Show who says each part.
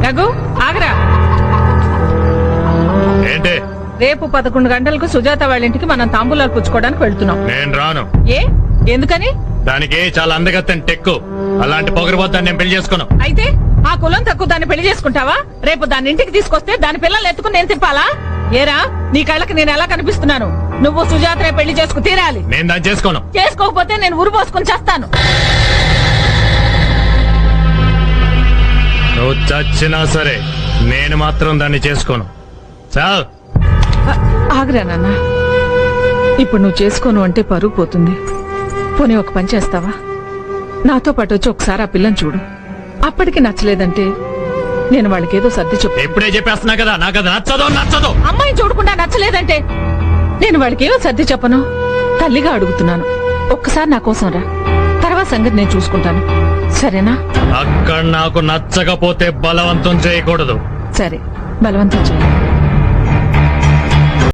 Speaker 1: రఘు ఆగరా.
Speaker 2: ఏంటి?
Speaker 1: రేపు 11 గంటలకు సుజాత వాళ్ళ ఇంటికి మనం తాంబూలాలు పుచ్చుకోవడానికి వెళ్తున్నాం.
Speaker 2: నేను రాను.
Speaker 1: ఏ ఎందుకని?
Speaker 2: దానికి చాలా అందగత్తని టెక్కు. అలాంటి పొగరబోతాన్ని నేను పెళ్లి చేసుకోను.
Speaker 1: అయితే ఆ కులం తక్కువ దాన్ని పెళ్లి చేసుకుంటావా? రేపు దాని ఇంటికి తీసుకొస్తే దాని పిల్లల్ని ఎత్తుకుని నేను తిప్పాలా? ఏరా నీ కళ్ళకి నేను ఎలా కనిపిస్తున్నాను? నువ్వు సుజాత పెళ్లి చేసుకు తీరాలి.
Speaker 2: నేను దాన్ని చేసుకోను.
Speaker 1: చేసుకోకపోతే నేను ఉరిపోసుకుని చేస్తాను.
Speaker 2: నువ్వు చచ్చినా సరే నేను మాత్రం దాన్ని చేసుకోను. చాలు.
Speaker 1: ఆగ్రా నాన్న, ఇప్పుడు నువ్వు చేసుకోను అంటే పరుగు పోతుంది. పోనీ ఒక పని చేస్తావా? నాతో పాటు వచ్చి ఒకసారి ఆ పిల్లని చూడు. అప్పటికి నచ్చలేదంటే నేను వాళ్ళకేదో సర్ది చెప్పు.
Speaker 2: ఇప్పుడే చెప్పేస్తున్నా కదా, నాకు అది నచ్చదు.
Speaker 1: అమ్మాయిని చూడకుండా నచ్చలేదంటే నేను వాళ్ళకేదో సర్ది చెప్పను. తల్లిగా అడుగుతున్నాను, ఒక్కసారి నా కోసం రా. తర్వాత సంగతి నేను చూసుకుంటాను, సరేనా?
Speaker 2: అక్కడ నాకు నచ్చకపోతే బలవంతం చేయకూడదు.
Speaker 1: సరే, బలవంతం చేయి.